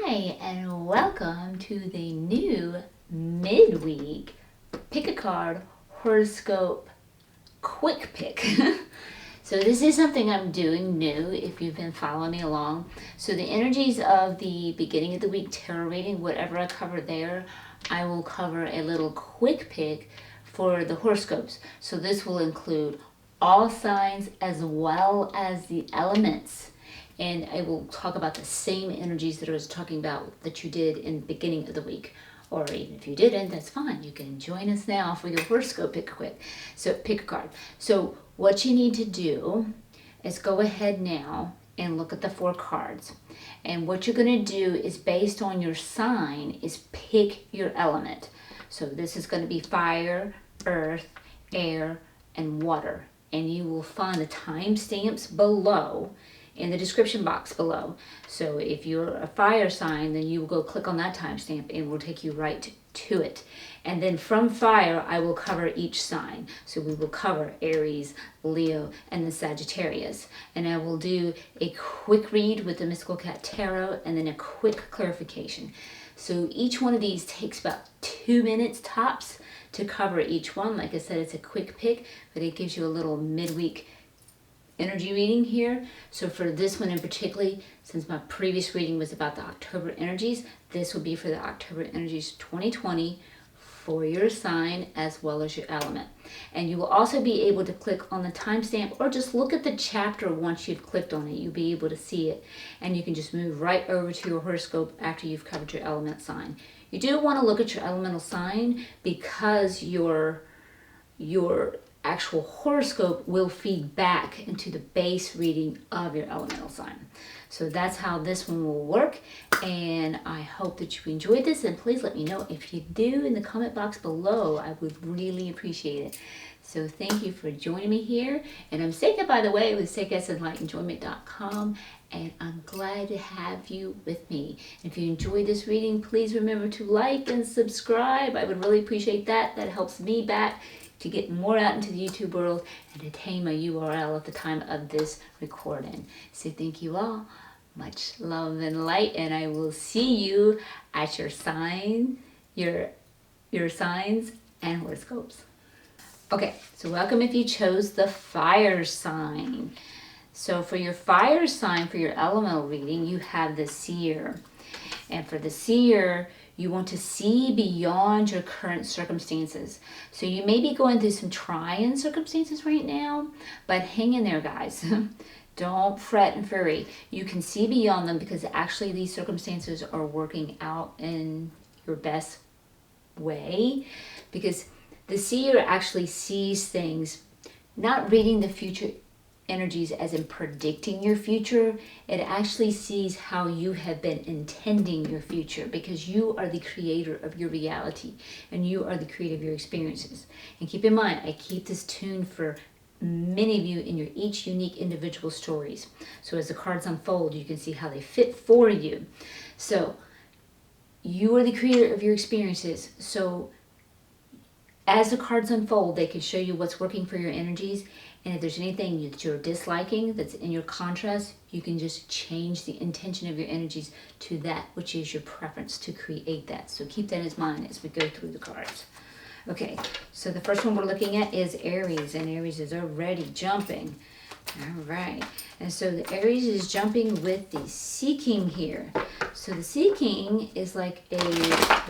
Hi, and welcome to the new midweek pick a card horoscope quick pick. So this is something I'm doing new if you've been following me along. So the energies of the beginning of the week tarot reading, whatever I cover there, I will cover a little quick pick for the horoscopes. So this will include all signs as well as the elements. And I will talk about the same energies that I was talking about that you did in the beginning of the week. Or even if you didn't, that's fine. You can join us now for your horoscope pick quick. So pick a card. So what you need to do is go ahead now and look at the 4 cards. And what you're going to do is based on your sign is pick your element. So this is going to be fire, earth, air, and water. And you will find the timestamps below in the description box below. So if you're a fire sign, then you will go click on that timestamp and it will take you right to it. And then from fire, I will cover each sign. So we will cover Aries, Leo, and the Sagittarius. And I will do a quick read with the Mystical Cat Tarot and then a quick clarification. So each one of these takes about 2 minutes tops to cover each one. Like I said, it's a quick pick, but it gives you a little midweek energy reading here. So for this one in particular, since my previous reading was about the October energies, this will be for the October energies 2020 for your sign as well as your element. And you will also be able to click on the timestamp or just look at the chapter once you've clicked on it. You'll be able to see it and you can just move right over to your horoscope after you've covered your element sign. You do want to look at your elemental sign because your actual horoscope will feed back into the base reading of your elemental sign. So that's how this one will work, and I hope that you enjoyed this, and please let me know if you do in the comment box below. I would really appreciate it. So thank you for joining me here, and I'm Seqkkat, by the way, with Seqkat'sEnlightenmentJoyment.com, and I'm glad to have you with me. If you enjoyed this reading, please remember to like and subscribe. I would really appreciate that. That helps me back to get more out into the YouTube world and attain my URL at the time of this recording. So thank you all. Much love and light, and I will see you at your sign, your signs and horoscopes. Okay, so welcome if you chose the fire sign. So for your fire sign, for your elemental reading, you have the seer. And for the seer, you want to see beyond your current circumstances. So you may be going through some trying circumstances right now, but hang in there, guys. Don't fret and fury. You can see beyond them because actually these circumstances are working out in your best way. Because the seer actually sees things, not reading the future energies as in predicting your future. It actually sees how you have been intending your future, because you are the creator of your reality and you are the creator of your experiences. And keep in mind, I keep this tuned for many of you in your each unique individual stories. So as the cards unfold, you can see how they fit for you. So you are the creator of your experiences. So as the cards unfold, they can show you what's working for your energies. And if there's anything that you're disliking that's in your contrast, you can just change the intention of your energies to that which is your preference to create that. So keep that in mind as we go through the cards. Okay, so the first one we're looking at is Aries, and Aries is already jumping. All right, and so the Aries is jumping with the seeking here. So the seeking is like a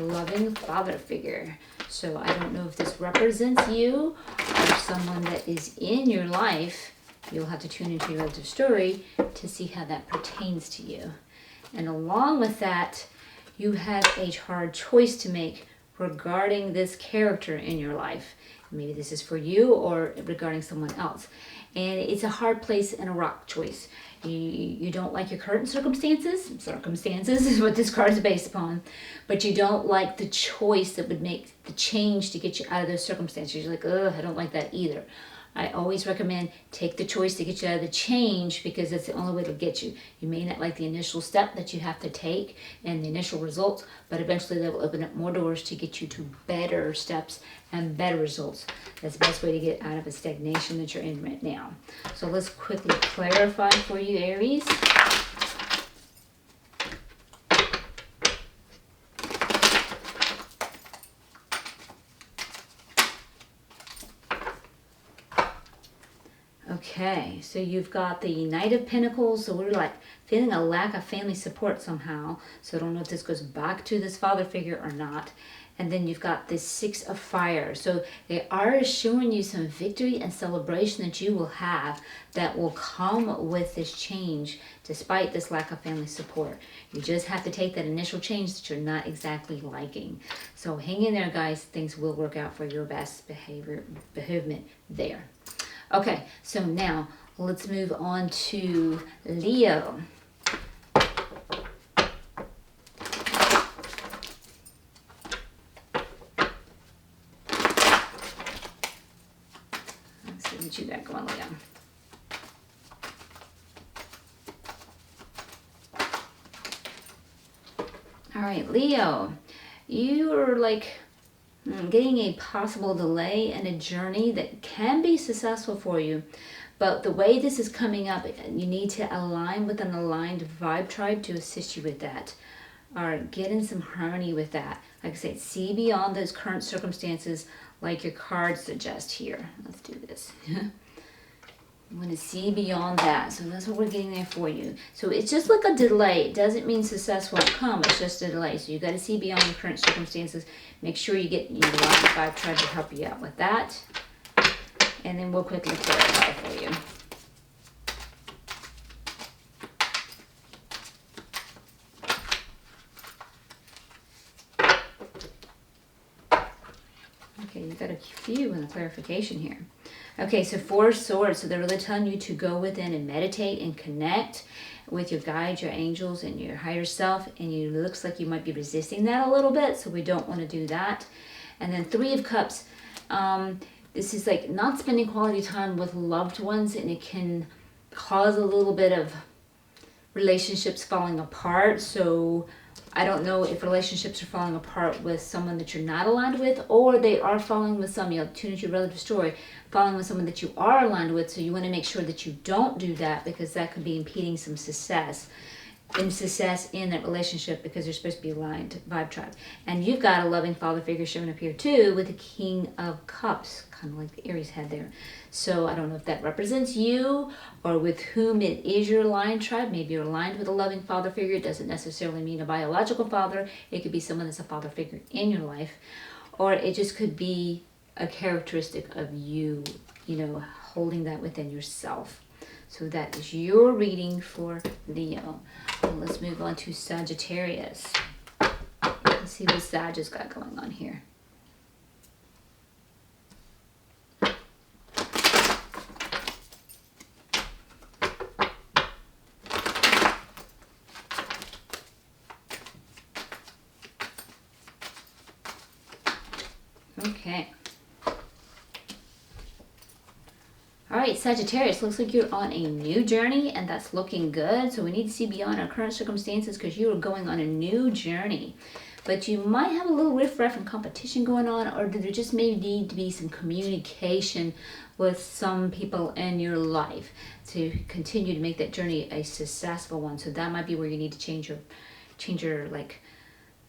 loving father figure. So I don't know if this represents you or someone that is in your life. You'll have to tune into your relative story to see how that pertains to you. And along with that, you have a hard choice to make regarding this character in your life. Maybe this is for you or regarding someone else. And it's a hard place and a rock choice. You don't like your current circumstances. Circumstances is what this card is based upon. But you don't like the choice that would make the change to get you out of those circumstances. You're like, ugh, I don't like that either. I always recommend take the choice to get you out of the change, because that's the only way to get you. You may not like the initial step that you have to take and the initial results, but eventually that will open up more doors to get you to better steps and better results. That's the best way to get out of a stagnation that you're in right now. So let's quickly clarify for you, Aries. Okay, so you've got the Knight of Pentacles, so we're like feeling a lack of family support somehow. So I don't know if this goes back to this father figure or not. And then you've got the Six of Fire. So they are showing you some victory and celebration that you will have that will come with this change despite this lack of family support. You just have to take that initial change that you're not exactly liking. So hang in there, guys. Things will work out for your best behavement there. Okay, so now let's move on to Leo. Let's see what you got going, Leo. All right, Leo, you are like getting a possible delay in a journey that can be successful for you. But the way this is coming up, you need to align with an aligned vibe tribe to assist you with that. Or get in some harmony with that. Like I said, see beyond those current circumstances like your cards suggest here. Let's do this. You want to see beyond that. So that's what we're getting there for you. So it's just like a delay. It doesn't mean success won't come. It's just a delay. So you got to see beyond the current circumstances. Make sure you get your line 5 tribe to help you out with that. And then we'll quickly clarify for you. Okay, you got a few in the clarification here. Okay, so 4 of Swords. So they're really telling you to go within and meditate and connect with your guides, your angels, and your higher self. And it looks like you might be resisting that a little bit, so we don't want to do that. And then 3 of Cups. This is like not spending quality time with loved ones, and it can cause a little bit of relationships falling apart. So I don't know if relationships are falling apart with someone that you're not aligned with, or they are falling with some, tune into your relative story, falling with someone that you are aligned with. So you want to make sure that you don't do that, because that could be impeding some success in that relationship, because you're supposed to be aligned vibe tribe. And you've got a loving father figure showing up here too with the King of Cups, kind of like the Aries had there. So I don't know if that represents you or with whom it is your aligned tribe. Maybe you're aligned with a loving father figure. It doesn't necessarily mean a biological father. It could be someone that's a father figure in your life, or it just could be a characteristic of you, holding that within yourself. So that is your reading for Leo. Well, let's move on to Sagittarius. Let's see what Sag has got going on here. Okay. All right, Sagittarius, looks like you're on a new journey, and that's looking good. So we need to see beyond our current circumstances, because you are going on a new journey. But you might have a little riffraff and competition going on, or there just may need to be some communication with some people in your life to continue to make that journey a successful one. So that might be where you need to change your like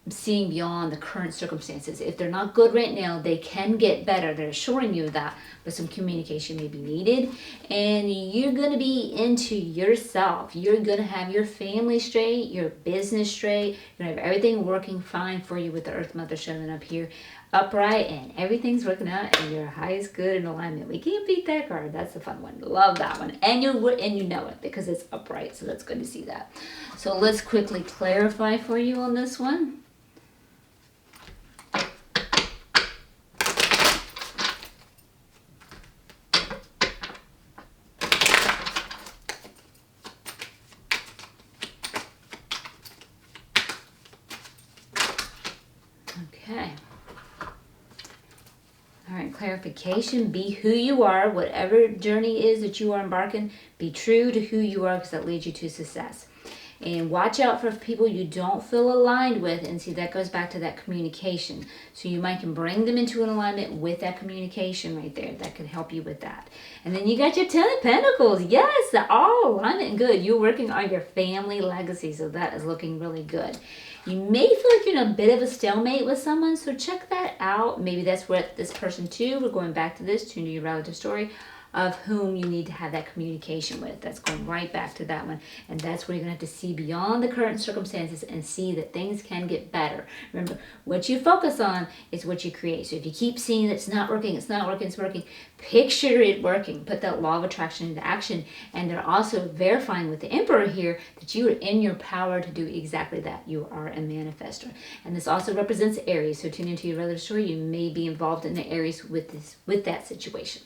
seeing beyond the current circumstances. If they're not good right now, they can get better. They're assuring you that, but some communication may be needed. And you're going to be into yourself. You're going to have your family straight, your business straight. You're going to have everything working fine for you with the Earth Mother showing up here upright, and everything's working out, and your highest good in alignment. We can't beat that card. That's a fun one. Love that one. And you know it because it's upright, so that's good to see that. So let's quickly clarify for you on this one. Okay. All right, clarification. Be who you are. Whatever journey is that you are embarking, be true to who you are, because that leads you to success. And watch out for people you don't feel aligned with. And see, that goes back to that communication. So you might can bring them into an alignment with that communication right there. That can help you with that. And then you got your 10 of Pentacles. Yes, all alignment and good. You're working on your family legacy. So that is looking really good. You may feel like you're in a bit of a stalemate with someone. So check that out. Maybe that's what this person too. We're going back to this, tune to your relative story. of whom you need to have that communication with. That's going right back to that one. And that's where you're going to have to see beyond the current circumstances and see that things can get better. Remember, what you focus on is what you create. So if you keep seeing that it's not working, it's not working, it's working, picture it working. Put that law of attraction into action. And they're also verifying with the Emperor here that you are in your power to do exactly that. You are a manifestor. And this also represents Aries. So tune into your relative story. You may be involved in the Aries with that situation.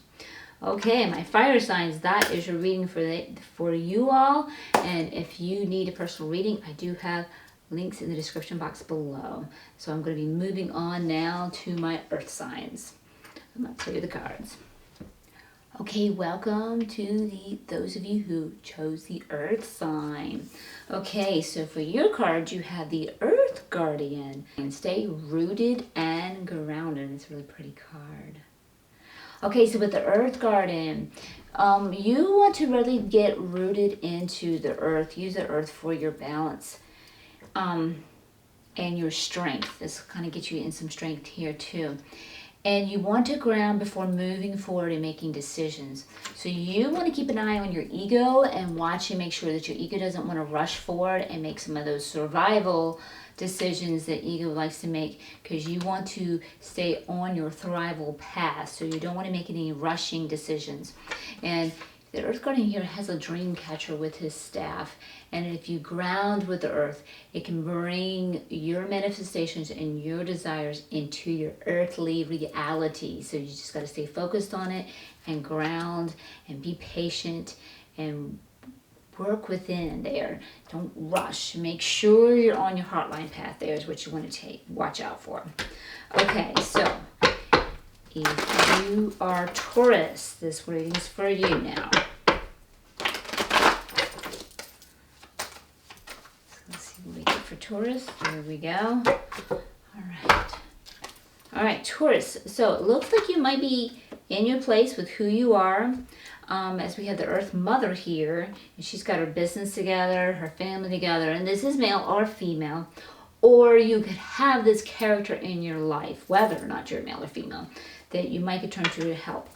Okay, my fire signs, that is your reading for you all. And if you need a personal reading, I do have links in the description box below. So I'm going to be moving on now to my earth signs. I'm going to tell you the cards. Okay, welcome to those of you who chose the earth sign. Okay, so for your cards, you have the Earth Guardian. And stay rooted and grounded. It's a really pretty card. Okay, so with the Earth Guardian, you want to really get rooted into the earth. Use the earth for your balance and your strength. This kind of gets you in some strength here too. And you want to ground before moving forward and making decisions. So you want to keep an eye on your ego and watch and make sure that your ego doesn't want to rush forward and make some of those survival decisions that ego likes to make, because you want to stay on your thrival path. So you don't want to make any rushing decisions. And the Earth Guardian here has a dream catcher with his staff. And if you ground with the earth, it can bring your manifestations and your desires into your earthly reality. So you just got to stay focused on it and ground and be patient and work within there. Don't rush. Make sure you're on your heartline path. There's what you want to watch out for. Okay, so if you are Taurus, this reading is for you now. For Taurus, here we go. All right, Taurus. So it looks like you might be in your place with who you are. As we have the Earth Mother here, and she's got her business together, her family together, and this is male or female. Or you could have this character in your life, whether or not you're male or female, that you might get turned to help.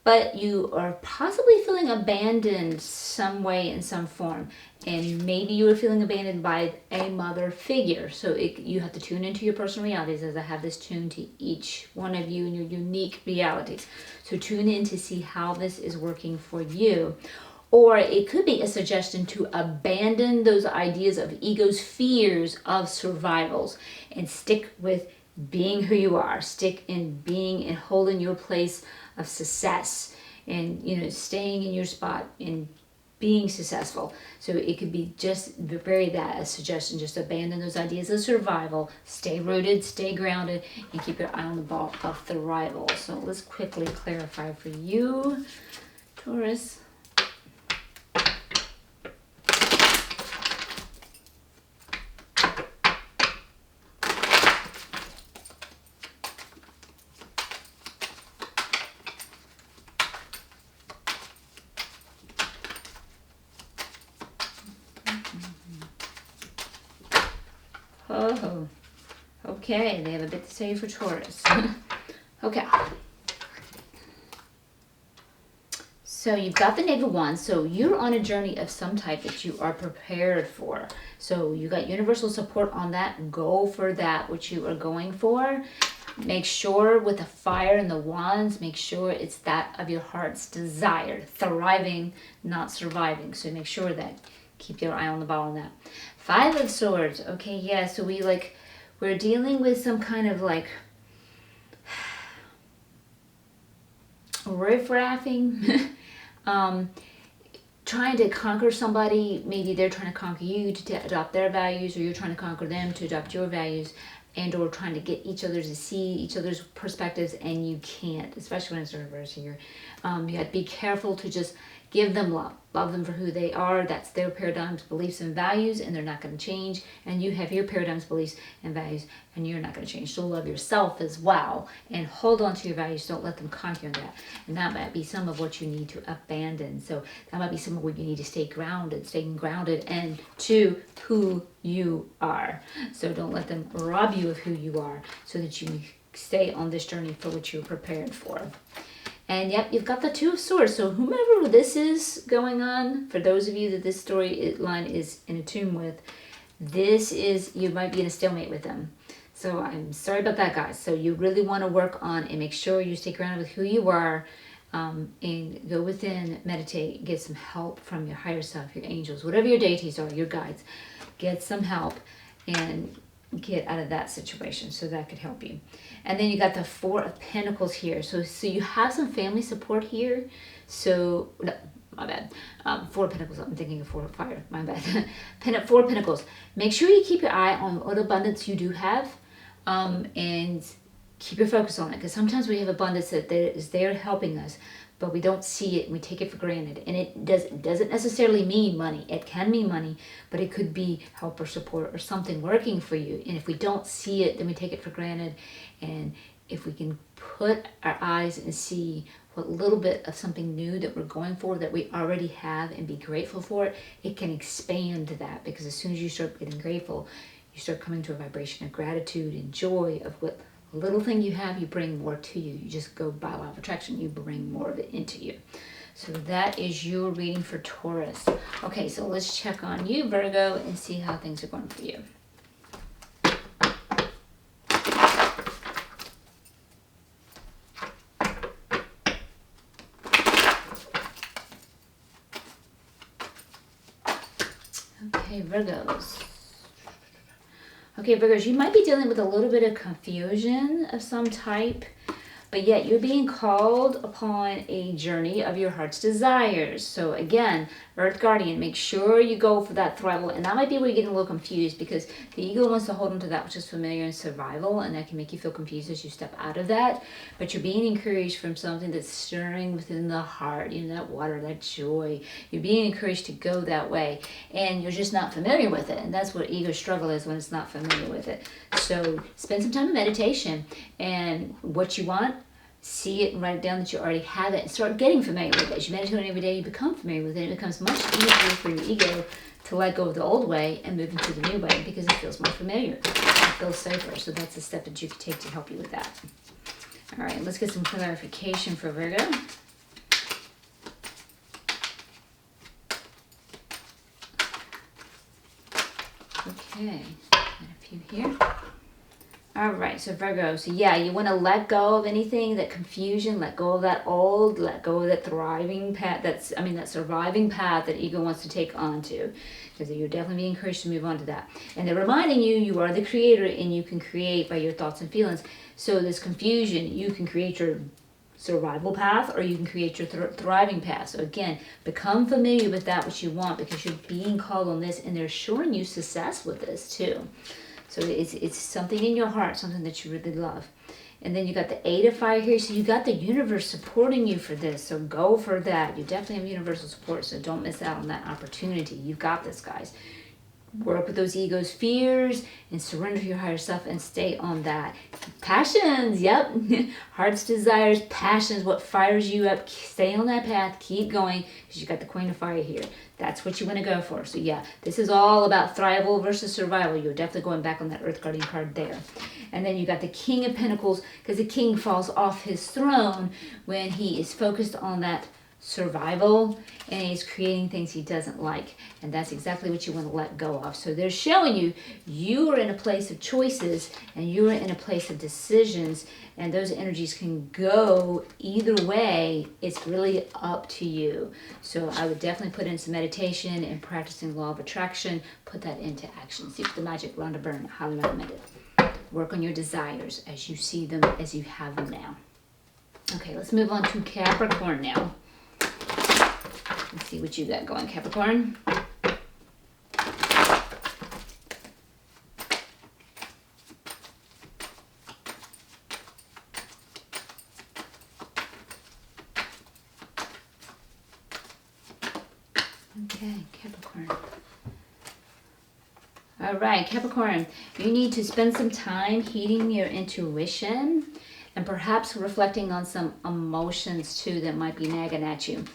But you are possibly feeling abandoned some way in some form. And maybe you are feeling abandoned by a mother figure. So you have to tune into your personal realities, as I have this tuned to each one of you and your unique realities. So tune in to see how this is working for you. Or it could be a suggestion to abandon those ideas of ego's fears of survivals and stick with being who you are. Stick in being and holding your place of success, and staying in your spot and being successful. So it could be just very that a suggestion, just abandon those ideas of survival, stay rooted, stay grounded, and keep your eye on the ball of thrival. So let's quickly clarify for you, Taurus. Oh, okay, they have a bit to say for Taurus. Okay. So you've got the Knave of Wands, so you're on a journey of some type that you are prepared for. So you got universal support on that. Go for that, which you are going for. Make sure with the fire and the wands, make sure it's that of your heart's desire. Thriving, not surviving. So make sure that, keep your eye on the ball on that. 5 of Swords. Okay, yeah, so we're dealing with some kind of like riff-raffing. Trying to conquer somebody. Maybe they're trying to conquer you to adopt their values, or you're trying to conquer them to adopt your values, and or trying to get each other to see each other's perspectives, and you can't, especially when it's reverse here. You have to be careful to just give them love. Love them for who they are. That's their paradigms, beliefs, and values, and they're not going to change. And you have your paradigms, beliefs, and values, and you're not going to change. So love yourself as well, and hold on to your values. Don't let them conquer that. And that might be some of what you need to abandon. So that might be some of what you need to stay grounded and to who you are. So don't let them rob you of who you are, so that you stay on this journey for what you're prepared for. And yep, you've got the Two of Swords. So whomever this is going on, for those of you that this storyline is in tune with, this is, you might be in a stalemate with them. So I'm sorry about that, guys. So you really want to work on and make sure you stay grounded with who you are, and go within, meditate, get some help from your higher self, your angels, whatever your deities are, your guides. Get some help and get out of that situation, so that could help you. And then you got the Four of Pentacles here, so you have some family support here. So no, my bad, Four of Pentacles, I'm thinking of Four of Fire, my bad. Four of Pentacles, make sure you keep your eye on what abundance you do have, and keep your focus on it, because sometimes we have abundance that is there helping us, but we don't see it and we take it for granted. And it doesn't necessarily mean money. It can mean money, but it could be help or support or something working for you. And if we don't see it, then we take it for granted. And if we can put our eyes and see what little bit of something new that we're going for that we already have and be grateful for it, it can expand that. Because as soon as you start getting grateful, you start coming to a vibration of gratitude and joy of what little thing you have, you bring more to you. You just go by law of attraction, you bring more of it into you. So that is your reading for Taurus. Okay, so let's check on you, Virgo, and see how things are going for you. Okay, Virgos. Okay, Virgos, you might be dealing with a little bit of confusion of some type, but yet you're being called upon a journey of your heart's desires. So again, Earth Guardian, make sure you go for that thrival. And that might be where you're getting a little confused, because the ego wants to hold on to that which is familiar and survival, and that can make you feel confused as you step out of that. But you're being encouraged from something that's stirring within the heart, you know, that water, that joy. You're being encouraged to go that way, and you're just not familiar with it. And that's what ego struggle is, when it's not familiar with it. So spend some time in meditation, and what you want, see it and write it down that you already have it, and start getting familiar with it. As you meditate every day, you become familiar with it. It becomes much easier for your ego to let go of the old way and move into the new way, because it feels more familiar. It feels safer. So that's a step that you can take to help you with that. All right, let's get some clarification for Virgo. Okay, got a few here. All right, so Virgo, so yeah, you want to let go of anything, that confusion, let go of that old, let go of that thriving path, that surviving path that ego wants to take on to, because you're definitely being encouraged to move on to that. And they're reminding you, you are the creator, and you can create by your thoughts and feelings. So this confusion, you can create your survival path, or you can create your thriving path. So again, become familiar with that which you want, because you're being called on this, and they're showing you success with this too. So it's something in your heart, something that you really love. And then you got the Eight of Fire here. So you got the universe supporting you for this. So go for that. You definitely have universal support. So don't miss out on that opportunity. You've got this, guys. Work with those ego's fears and surrender to your higher self and stay on that. Passions, yep. Heart's desires, passions, what fires you up. Stay on that path. Keep going, because you got the Queen of Fire here. That's what you want to go for. So yeah, this is all about thrival versus survival. You're definitely going back on that Earth Guardian card there. And then you got the King of Pentacles, because the king falls off his throne when he is focused on that survival, and he's creating things he doesn't like, and that's exactly what you want to let go of. So they're showing you, you are in a place of choices, and you are in a place of decisions, and those energies can go either way. It's really up to you. So I would definitely put in some meditation and practicing law of attraction. Put that into action. See if the magic Rhonda Byrne, highly recommended. Work on your desires as you see them, as you have them now. Okay, let's move on to Capricorn now. Let's see what you got going, Capricorn. Okay, Capricorn. All right, Capricorn, you need to spend some time heeding your intuition and perhaps reflecting on some emotions too that might be nagging at you.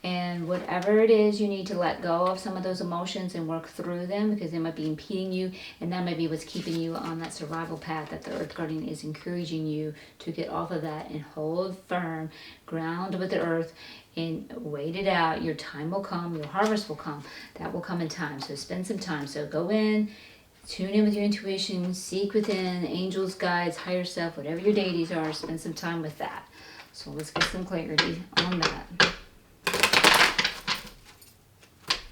And whatever it is, you need to let go of some of those emotions and work through them, because they might be impeding you, and that might be what's keeping you on that survival path that the Earth Guardian is encouraging you to get off of that and hold firm, ground with the Earth, and wait it out. Your time will come, your harvest will come. That will come in time. So spend some time. So go in, tune in with your intuition, seek within, angels, guides, higher self, whatever your deities are, spend some time with that. So let's get some clarity on that.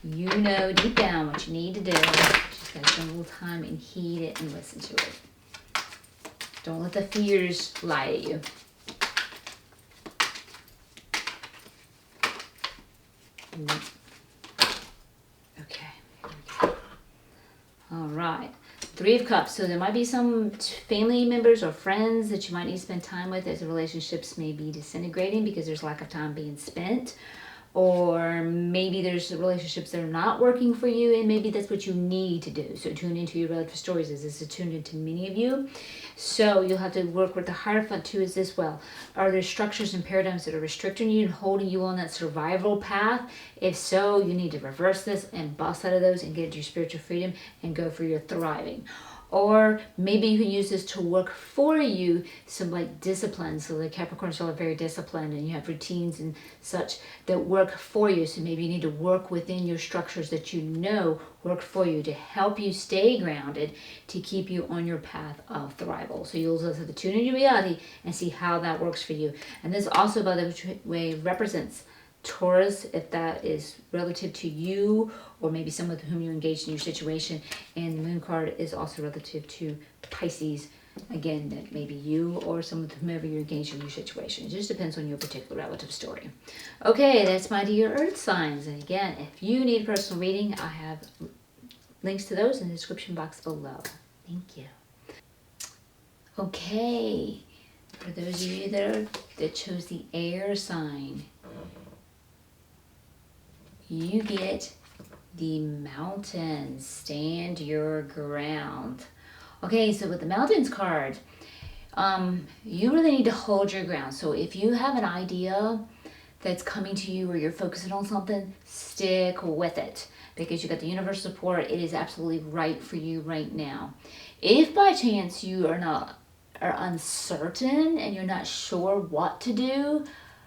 You know deep down what you need to do. Just gotta spend a little time and heed it and listen to it. Don't let the fears lie at you. Okay, here we go. All right. 3 of Cups. So there might be some family members or friends that you might need to spend time with as the relationships may be disintegrating because there's lack of time being spent. Or maybe there's relationships that are not working for you, and maybe that's what you need to do. So tune into your relative stories. This is attuned into many of you. So you'll have to work with the Hierophant too as this well. Are there structures and paradigms that are restricting you and holding you on that survival path? If so, you need to reverse this and bust out of those and get your spiritual freedom and go for your thriving. Or maybe you can use this to work for you, some like discipline. So the Capricorns are very disciplined and you have routines and such that work for you. So maybe you need to work within your structures that you know work for you to help you stay grounded, to keep you on your path of thrival. So you'll also have to tune into reality and see how that works for you. And this also, by the way, represents Taurus, if that is relative to you, or maybe someone with whom you're engaged in your situation. And the Moon card is also relative to Pisces. Again, that may be you or someone with whomever you're engaged in your situation. It just depends on your particular relative story. Okay, that's my dear Earth signs. And again, if you need a personal reading, I have links to those in the description box below. Thank you. Okay, for those of you that chose the air sign, you get the Mountains. Stand your ground. Okay, so with the Mountains card, you really need to hold your ground. So if you have an idea that's coming to you or you're focusing on something, stick with it, because you got the universal support. It is absolutely right for you right now. If by chance you are uncertain and you're not sure what to do,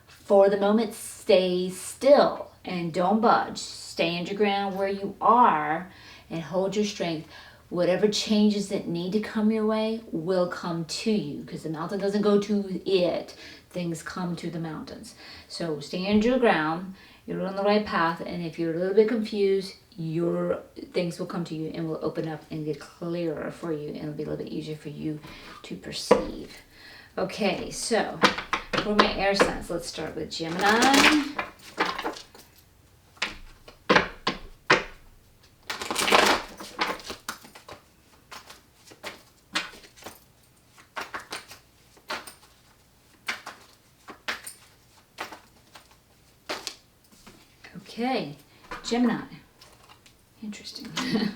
for the moment, stay still and don't budge. Stand your ground where you are and hold your strength. Whatever changes that need to come your way will come to you, because the mountain doesn't go to it. Things come to the mountains. So stand your ground. You're on the right path. And if you're a little bit confused, your things will come to you and will open up and get clearer for you. And it'll be a little bit easier for you to perceive. Okay, so for my air signs, let's start with Gemini. Okay, Gemini. Interesting. This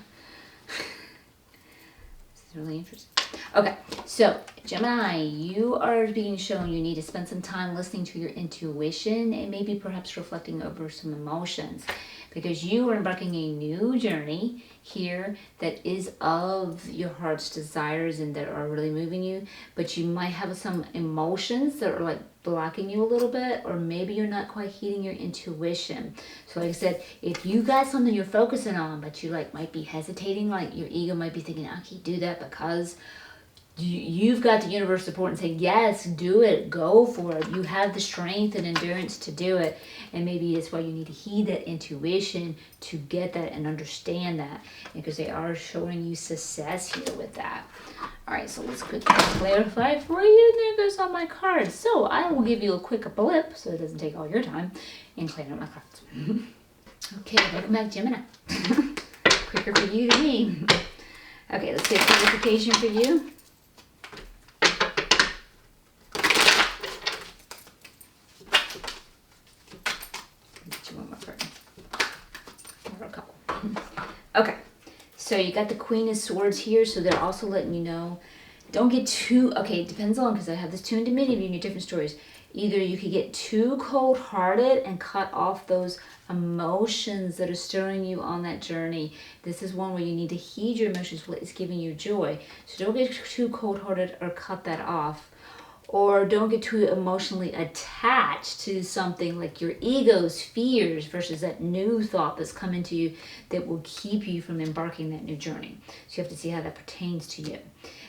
is really interesting. Okay, so Gemini, you are being shown you need to spend some time listening to your intuition and maybe perhaps reflecting over some emotions, because you are embarking a new journey here that is of your heart's desires and that are really moving you, but you might have some emotions that are like blocking you a little bit, or maybe you're not quite heeding your intuition. So like I said, if you got something you're focusing on, but you like might be hesitating, like your ego might be thinking, I can't do that, because you've got the universe support and say, yes, do it, go for it. You have the strength and endurance to do it. And maybe it's why you need to heed that intuition to get that and understand that, because they are showing you success here with that. All right, so let's quickly clarify for you. There goes all my cards. So I will give you a quick blip so it doesn't take all your time and clean up my cards. Okay, welcome back, Gemini. Quicker for you than me. Okay, let's get clarification for you. Okay, so you got the Queen of Swords here, so they're also letting you know, don't get too, okay, it depends on, because I have this tuned to many of you in your different stories. Either you could get too cold-hearted and cut off those emotions that are stirring you on that journey. This is one where you need to heed your emotions, what is giving you joy. So don't get too cold-hearted or cut that off. Or don't get too emotionally attached to something like your ego's fears versus that new thought that's coming to you that will keep you from embarking that new journey. So you have to see how that pertains to you.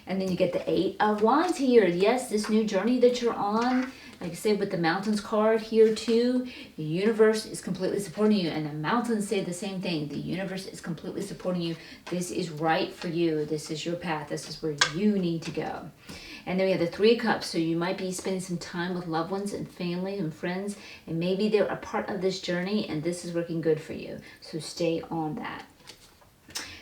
And then you get the 8 of Wands here. Yes, this new journey that you're on, like I said with the Mountains card here too, the universe is completely supporting you. And the Mountains say the same thing. The universe is completely supporting you. This is right for you. This is your path. This is where you need to go. And then we have the 3 of Cups. So you might be spending some time with loved ones and family and friends. And maybe they're a part of this journey and this is working good for you. So stay on that.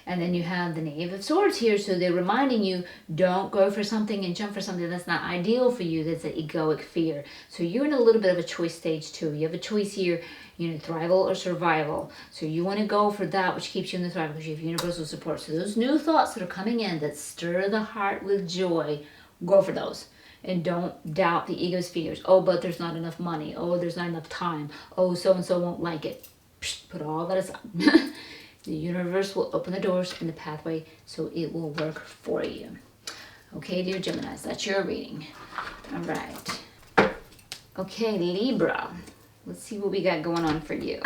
And then you have the Knave of Swords here. So they're reminding you, don't go for something and jump for something that's not ideal for you. That's an egoic fear. So you're in a little bit of a choice stage too. You have a choice here, you know, thrival or survival. So you want to go for that which keeps you in the thrival because you have universal support. So those new thoughts that are coming in that stir the heart with joy, go for those. And don't doubt the ego's fears. Oh, but there's not enough money. Oh, there's not enough time. Oh, so-and-so won't like it. Put all that aside. The universe will open the doors and the pathway so it will work for you. Okay, dear Geminis, that's your reading. All right. Okay, Libra. Let's see what we got going on for you.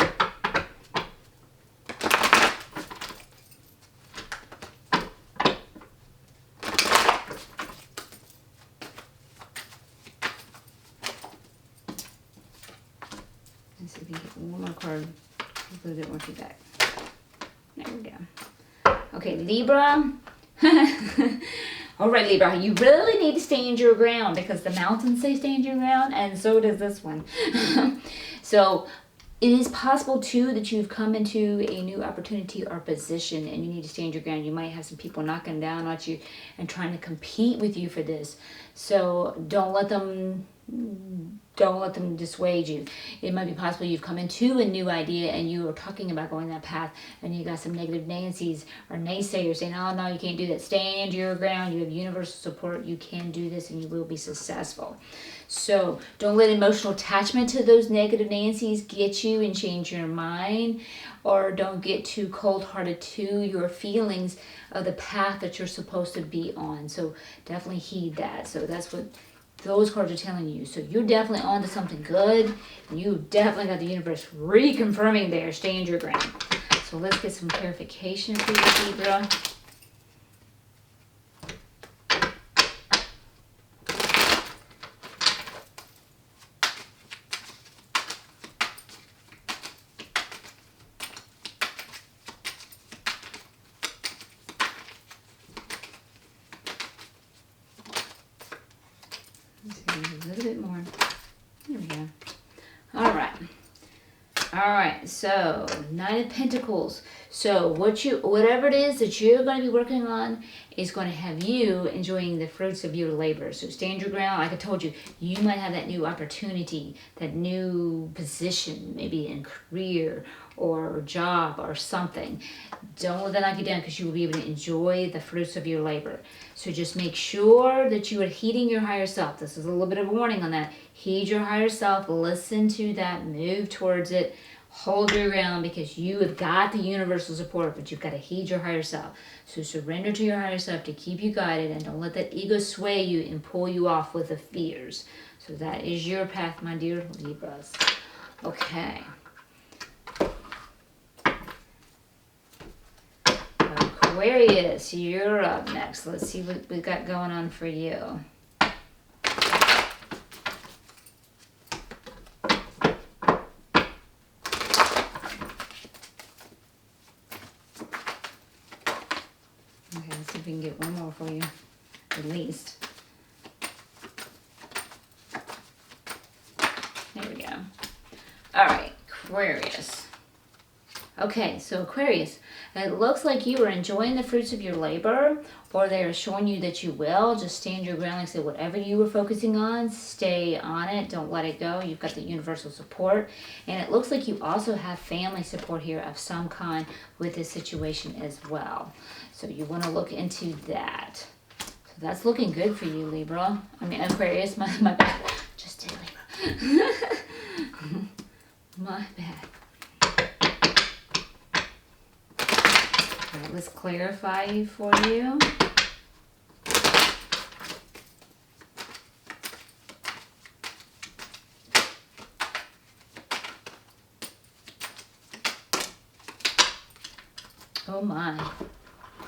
Let's see if we can get one more card. Hopefully it won't be back. There we go. Okay, Libra. All right, Libra, you really need to stand your ground because the Mountains say stand your ground, and so does this one. So it is possible, too, that you've come into a new opportunity or position and you need to stand your ground. You might have some people knocking down at you and trying to compete with you for this. So don't let them dissuade you. It might be possible you've come into a new idea and you are talking about going that path and you got some negative Nancy's or naysayers saying, oh no, you can't do that. Stand your ground. You have universal support. You can do this and you will be successful. So don't let emotional attachment to those negative Nancy's get you and change your mind, or don't get too cold-hearted to your feelings of the path that you're supposed to be on. So definitely heed that. So that's what those cards are telling you. So you're definitely on to something good. And you definitely got the universe reconfirming there. Stand your ground. So let's get some clarification for you, Libra. A little bit more. There we go. All right. So 9 of Pentacles. So whatever it is that you're going to be working on is going to have you enjoying the fruits of your labor. So stand your ground. Like I told you, you might have that new opportunity, that new position, maybe in career or job or something. Don't let that knock you down because you will be able to enjoy the fruits of your labor. So just make sure that you are heeding your higher self. This is a little bit of a warning on that. Heed your higher self. Listen to that. Move towards it. Hold your ground because you have got the universal support, but you've got to heed your higher self. So surrender to your higher self to keep you guided and don't let that ego sway you and pull you off with the fears. So that is your path, my dear Libras. Okay. Aquarius, you're up next. Let's see what we got going on for you. Okay, let's see if we can get one more for you, at least. There we go. All right, Aquarius. Okay, so Aquarius, it looks like you are enjoying the fruits of your labor, or they are showing you that you will. Just stand your ground. Like I said, whatever you were focusing on, stay on it. Don't let it go. You've got the universal support. And it looks like you also have family support here of some kind with this situation as well. So you want to look into that. So that's looking good for you, Libra. I mean, Aquarius, my bad. Just did Libra. My bad. All right, let's clarify for you. Oh my.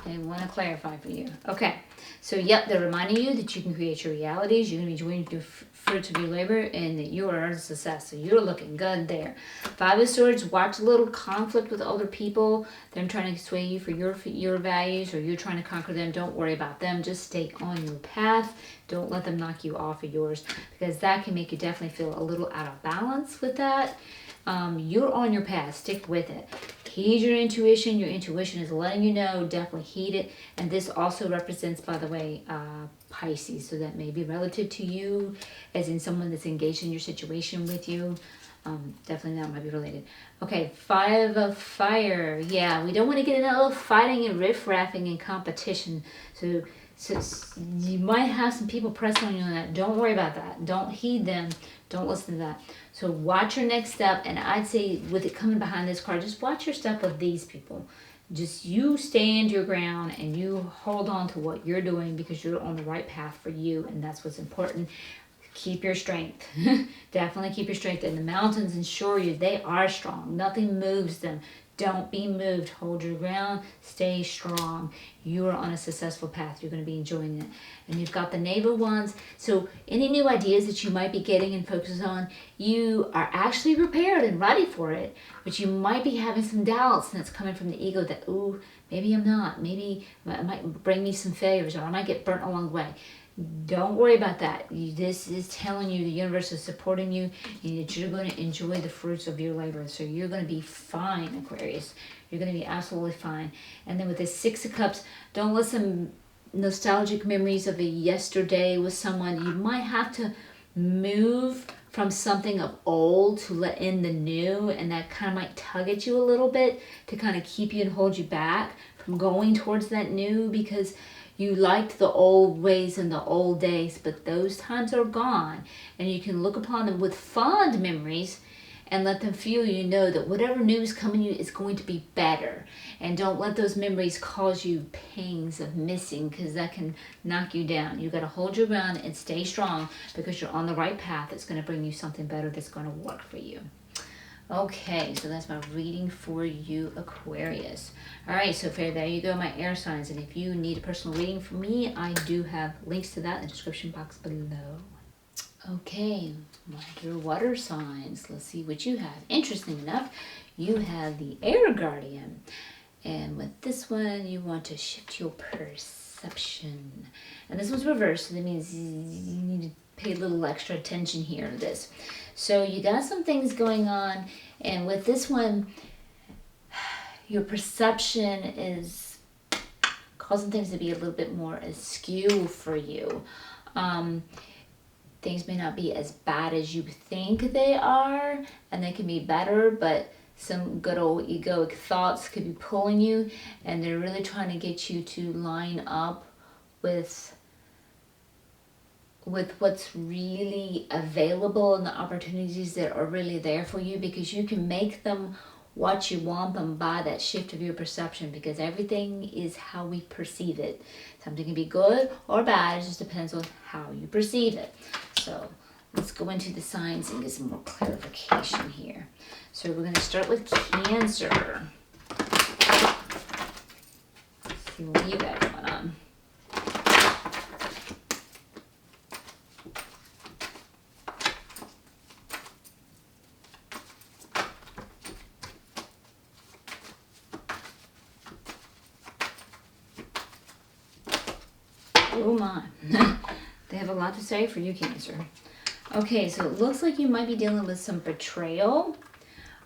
They want to clarify for you. Okay. So, yep, they're reminding you that you can create your realities. You're going to be enjoying the fruits of your labor and that you are a success. So, you're looking good there. Five of Swords, watch a little conflict with other people. Them trying to sway you for your values, or you're trying to conquer them. Don't worry about them. Just stay on your path. Don't let them knock you off of yours, because that can make you definitely feel a little out of balance with that. You're on your path. Stick with it. Heed your intuition. Your intuition is letting you know. Definitely heed it. And this also represents, by the way, Pisces. So that may be relative to you, as in someone that's engaged in your situation with you. Definitely that might be related. Okay, Five of Fire. Yeah, we don't want to get into all fighting and riff-raffing and competition. So you might have some people pressing on you on that. Don't worry about that. Don't heed them. Don't listen to that. So watch your next step. And I'd say with it coming behind this card, just watch your step with these people. Just you stand your ground and you hold on to what you're doing, because you're on the right path for you. And that's what's important. Keep your strength. Definitely keep your strength. And the mountains ensure you they are strong. Nothing moves them. Don't be moved. Hold your ground. Stay strong. You are on a successful path. You're going to be enjoying it. And you've got the Knave of Wands. So any new ideas that you might be getting and focus on, you are actually prepared and ready for it. But you might be having some doubts, and that's coming from the ego that, ooh, maybe I'm not. Maybe it might bring me some failures, or I might get burnt along the way. Don't worry about that. This is telling you the universe is supporting you, and that you're going to enjoy the fruits of your labor. So you're going to be fine, Aquarius. You're going to be absolutely fine. And then with the Six of Cups, don't let some nostalgic memories of a yesterday with someone. You might have to move from something of old to let in the new, and that kind of might tug at you a little bit to kind of keep you and hold you back from going towards that new, because you liked the old ways and the old days, but those times are gone. And you can look upon them with fond memories and let them feel you know that whatever new is coming you is going to be better. And don't let those memories cause you pangs of missing, because that can knock you down. You got to hold your ground and stay strong, because you're on the right path. It's going to bring you something better that's going to work for you. Okay, so that's my reading for you, Aquarius. All right, so there you go, my air signs. And if you need a personal reading from me, I do have links to that in the description box below. Okay, your water signs. Let's see what you have. Interesting enough, you have the Air Guardian. And with this one, you want to shift your perception. And this one's reversed, so that means you need to pay a little extra attention here to this. So you got some things going on, and with this one, your perception is causing things to be a little bit more askew for you. Things may not be as bad as you think they are, and they can be better, but some good old egoic thoughts could be pulling you, and they're really trying to get you to line up with what's really available and the opportunities that are really there for you, because you can make them what you want them by that shift of your perception, because everything is how we perceive it. Something can be good or bad, it just depends on how you perceive it. So let's go into the signs and get some more clarification here. So we're going to start with Cancer. Let's see what you got going on. Oh my. They have a lot to say for you, Cancer. Okay, so it looks like you might be dealing with some betrayal,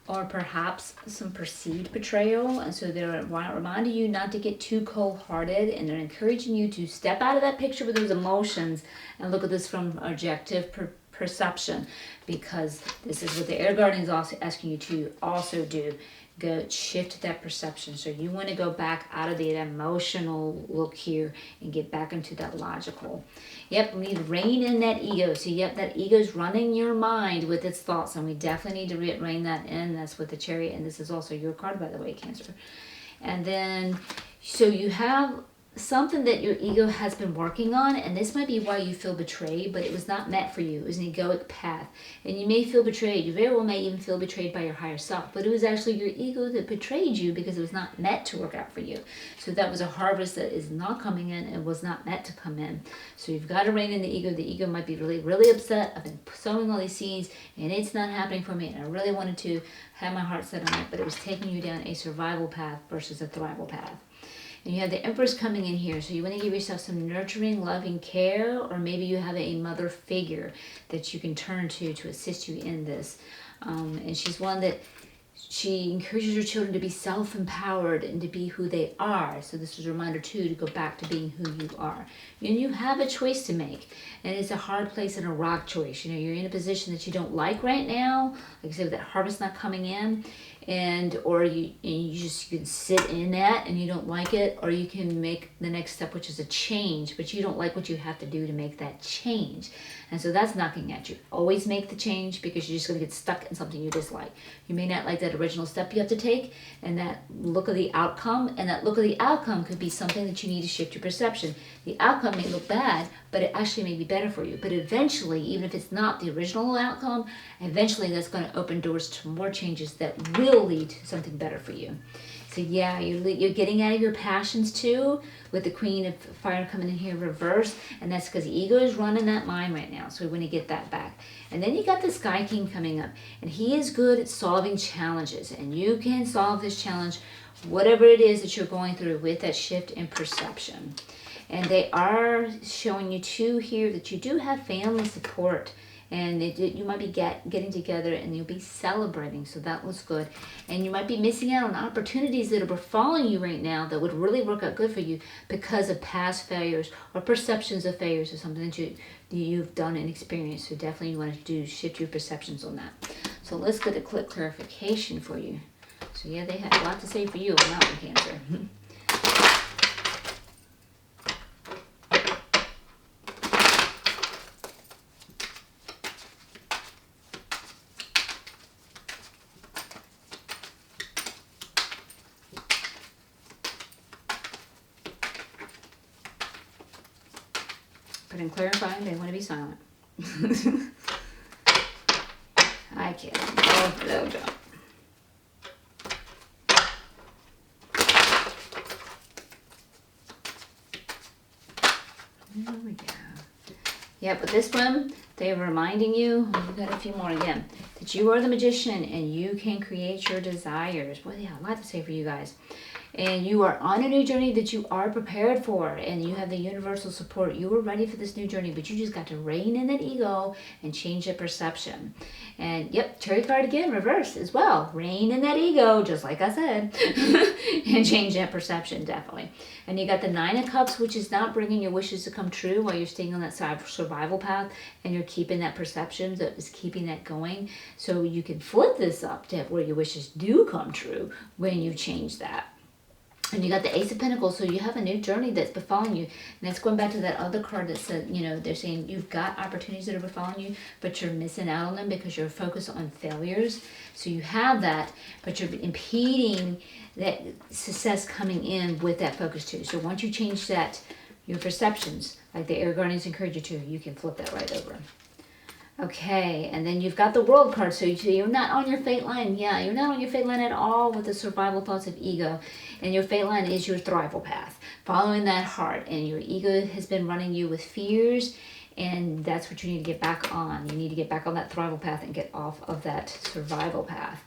or perhaps some perceived betrayal. And so they're reminding you not to get too cold-hearted, and they're encouraging you to step out of that picture with those emotions and look at this from objective perception, because this is what the Air Guardian is also asking you to also do. go shift that perception. So you want to go back out of the emotional look here and get back into that logical. Yep, we need to rein in that ego. So yep, that ego's running your mind with its thoughts, and we definitely need to rein that in. That's with the Chariot, and this is also your card, by the way, Cancer. And then, so you have something that your ego has been working on, and this might be why you feel betrayed, but it was not meant for you. It was an egoic path, and you may feel betrayed. You very well may even feel betrayed by your higher self, but it was actually your ego that betrayed you because it was not meant to work out for you. So that was a harvest that is not coming in and was not meant to come in. So you've got to rein in the ego. The ego might be really, really upset. I've been sowing all these seeds, and it's not happening for me, and I really wanted to have my heart set on it, but it was taking you down a survival path versus a thrival path. And you have the Empress coming in here, so you want to give yourself some nurturing, loving care, or maybe you have a mother figure that you can turn to assist you in this. And she's one that she encourages her children to be self-empowered and to be who they are. So this is a reminder too to go back to being who you are. And you have a choice to make, and it's a hard place and a rock choice. You know, you're in a position that you don't like right now, like I said, with that harvest not coming in, or you can sit in that and you don't like it, or you can make the next step, which is a change, but you don't like what you have to do to make that change. And so that's knocking at you. Always make the change, because you're just going to get stuck in something you dislike. You may not like that original step you have to take, and that look of the outcome, and that look of the outcome could be something that you need to shift your perception. The outcome may look bad, but it actually may be better for you. But eventually, even if it's not the original outcome, eventually that's going to open doors to more changes that will lead to something better for you. So yeah, you're getting out of your passions too, with the Queen of Fire coming in here reverse, and that's because the ego is running that mind right now, so we want to get that back. And then you got the Sky King coming up, and he is good at solving challenges, and you can solve this challenge, whatever it is that you're going through, with that shift in perception. And they are showing you too here that you do have family support, and you might be getting together and you'll be celebrating, so that was good. And you might be missing out on opportunities that are befalling you right now that would really work out good for you because of past failures or perceptions of failures, or something that you've done and experienced. So definitely you want to shift your perceptions on that. So let's get a quick clarification for you. So yeah, they had a lot to say for you on that one, Cancer. But in clarifying, they want to be silent. I can't. Oh, hello, John. There we go. Yeah, but this one, they're reminding you, we've got a few more again, that you are the magician and you can create your desires. Boy, they have a lot to say for you guys. And you are on a new journey that you are prepared for, and you have the universal support. You were ready for this new journey, but you just got to rein in that ego and change that perception. And yep, Chariot card again, reverse as well. Rein in that ego, just like I said, and change that perception, definitely. And you got the Nine of Cups, which is not bringing your wishes to come true while you're staying on that survival path, and you're keeping that perception that is keeping that going. So you can flip this up to where your wishes do come true when you change that. And you got the Ace of Pentacles, so you have a new journey that's befalling you. And that's going back to that other card that said, you know, they're saying you've got opportunities that are befalling you, but you're missing out on them because you're focused on failures. So you have that, but you're impeding that success coming in with that focus too. So once you change that, your perceptions, like the Air Guardians encourage you to, you can flip that right over. Okay, and then you've got the World card, so you're not on your fate line. Yeah, you're not on your fate line at all with the survival thoughts of ego. And your fate line is your thrival path, following that heart. And your ego has been running you with fears, and that's what you need to get back on. You need to get back on that thrival path and get off of that survival path.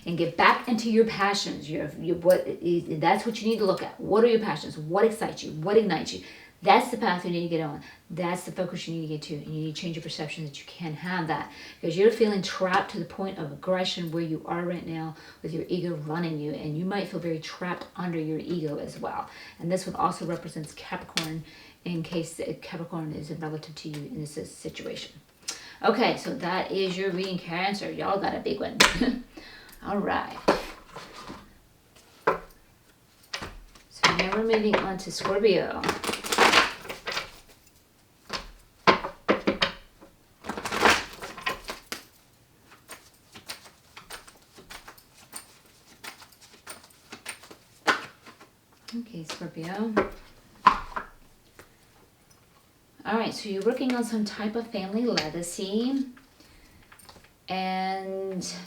And get back into your passions. That's what you need to look at. What are your passions? What excites you? What ignites you? That's the path you need to get on. That's the focus you need to get to. And you need to change your perception that you can have that. Because you're feeling trapped to the point of aggression where you are right now with your ego running you. And you might feel very trapped under your ego as well. And this one also represents Capricorn, in case Capricorn is relative to you in this situation. Okay, so that is your reading, Cancer. Y'all got a big one. All right. And we're moving on to Scorpio. Okay, Scorpio. All right, so you're working on some type of family legacy.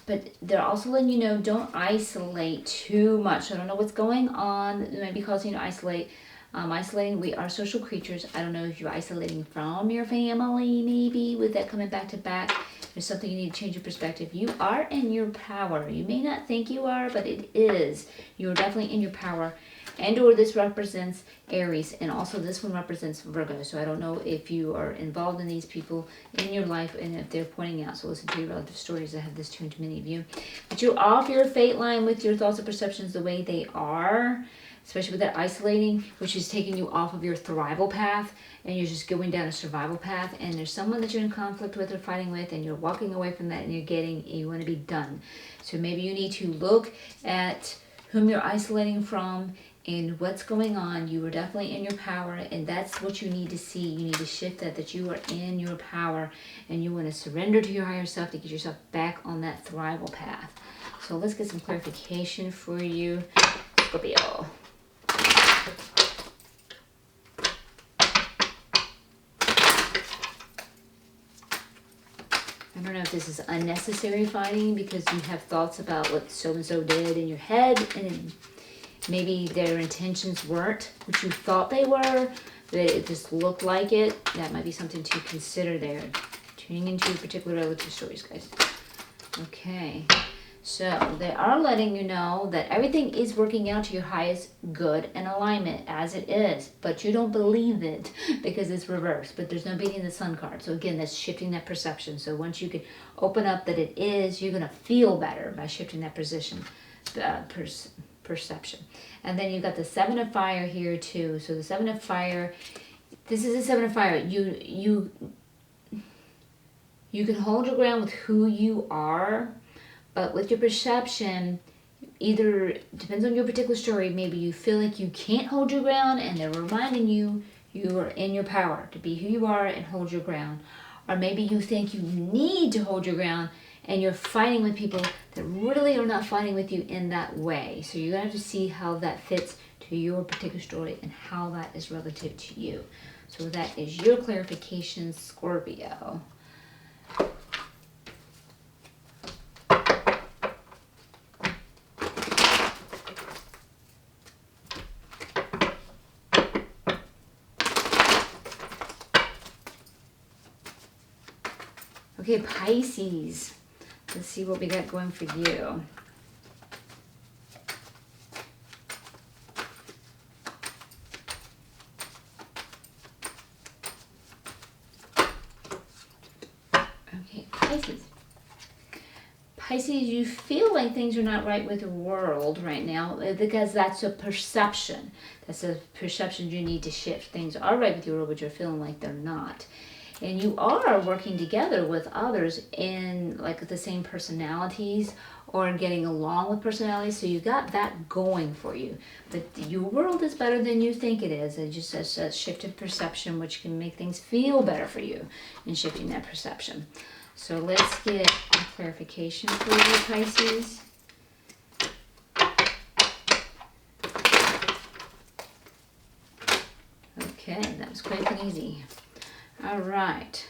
But they're also letting you know, don't isolate too much. I don't know what's going on that might be causing you to isolate. Isolating, we are social creatures. I don't know if you're isolating from your family, maybe, with that coming back to back. There's something you need to change your perspective. You are in your power. You may not think you are, but it is. You're definitely in your power. And or this represents Aries, and also this one represents Virgo. So I don't know if you are involved in these people in your life and if they're pointing out. So listen to your relative stories. I have this tuned to many of you. But you're off your fate line with your thoughts and perceptions the way they are, especially with that isolating, which is taking you off of your thrival path, and you're just going down a survival path. And there's someone that you're in conflict with or fighting with, and you're walking away from that, and you want to be done. So maybe you need to look at whom you're isolating from and what's going on. You are definitely in your power, and that's what you need to see. You need to shift that you are in your power, and you want to surrender to your higher self to get yourself back on that thrival path. So let's get some clarification for you, Scorpio. I don't know if this is unnecessary fighting because you have thoughts about what so-and-so did in your head, and maybe their intentions weren't what you thought they were, but it just looked like it. That might be something to consider there. Tuning into particular relative stories, guys. Okay. So they are letting you know that everything is working out to your highest good and alignment as it is, but you don't believe it because it's reversed. But there's no beating the sun card. So again, that's shifting that perception. So once you can open up that it is, you're going to feel better by shifting that position, perception. And then you've got the Seven of Fire here too. So the Seven of Fire, this is the Seven of Fire. You can hold your ground with who you are, but with your perception, either depends on your particular story. Maybe you feel like you can't hold your ground, and they're reminding you you are in your power to be who you are and hold your ground. Or maybe you think you need to hold your ground, and you're fighting with people that really are not fighting with you in that way. So you're going to have to see how that fits to your particular story and how that is relative to you. So that is your clarification, Scorpio. Okay, Pisces. Let's see what we got going for you. Okay, Pisces. Pisces, you feel like things are not right with the world right now because that's a perception. That's a perception you need to shift. Things are right with your world, but you're feeling like they're not. And you are working together with others in like the same personalities or getting along with personalities. So you got that going for you. But your world is better than you think it is. It just has a shifted perception, which can make things feel better for you in shifting that perception. So let's get a clarification for you, Pisces. Okay, that was quick and easy. All right.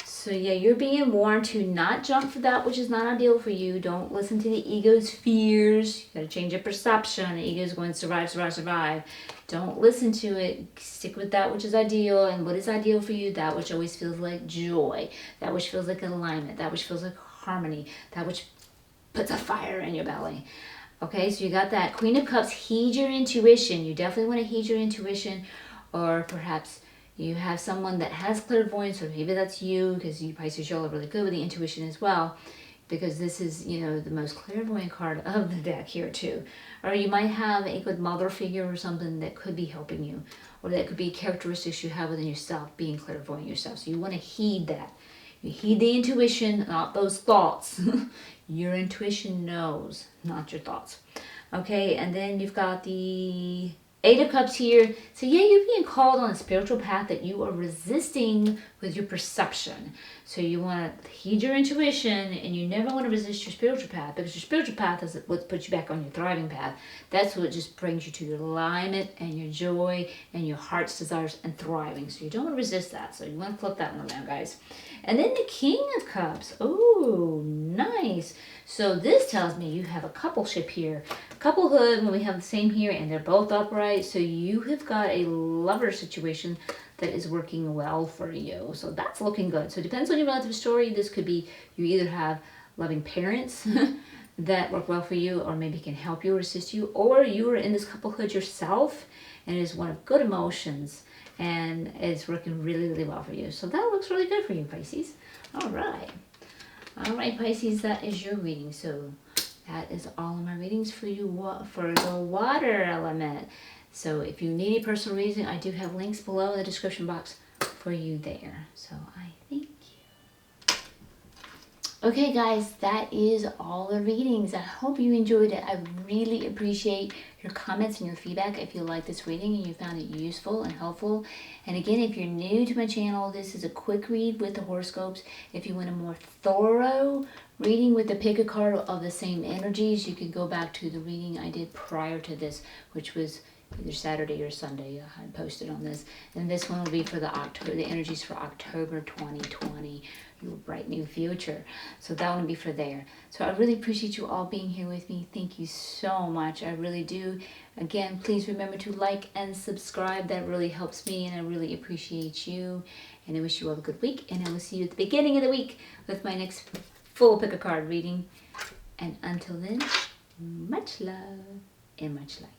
So yeah, you're being warned to not jump for that which is not ideal for you. Don't listen to the ego's fears. You gotta change your perception. The ego's going survive, survive, survive. Don't listen to it. Stick with that which is ideal. And what is ideal for you? That which always feels like joy. That which feels like alignment. That which feels like harmony. That which puts a fire in your belly. Okay, so you got that. Queen of Cups, heed your intuition. You definitely want to heed your intuition, or perhaps you have someone that has clairvoyance, or maybe that's you, because you Pisces, y'all are really good with the intuition as well, because this is, you know, the most clairvoyant card of the deck here too. Or you might have a good mother figure or something that could be helping you, or that could be characteristics you have within yourself, being clairvoyant yourself. So you want to heed that. You heed the intuition, not those thoughts. Your intuition knows, not your thoughts. Okay, and then you've got the Eight of Cups here. So yeah, you're being called on a spiritual path that you are resisting with your perception. So you want to heed your intuition, and you never want to resist your spiritual path, because your spiritual path is what puts you back on your thriving path. That's what just brings you to your alignment and your joy and your heart's desires and thriving. So you don't want to resist that. So you want to flip that one around, guys. And then the King of Cups. Oh, nice. So this tells me you have a coupleship here. Couplehood, when we have the same here, and they're both upright. So you have got a lover situation that is working well for you. So that's looking good. So it depends on your relative story. This could be you either have loving parents that work well for you, or maybe can help you or assist you, or you are in this couplehood yourself and it is one of good emotions and it's working really, really well for you. So that looks really good for you, Pisces. All right, Pisces, that is your reading. So that is all of my readings for you for the water element. So if you need a personal reading, I do have links below in the description box for you there. So I thank you. Okay, guys, that is all the readings. I hope you enjoyed it. I really appreciate your comments and your feedback if you like this reading and you found it useful and helpful. And again, if you're new to my channel, this is a quick read with the horoscopes. If you want a more thorough reading with the pick a card of the same energies, you can go back to the reading I did prior to this, which was either Saturday or Sunday. I posted on this. And this one will be for the energies for October 2020, your bright new future. So that one will be for there. So I really appreciate you all being here with me. Thank you so much. I really do. Again, please remember to like and subscribe. That really helps me, and I really appreciate you. And I wish you all a good week. And I will see you at the beginning of the week with my next full pick a card reading. And until then, much love and much light.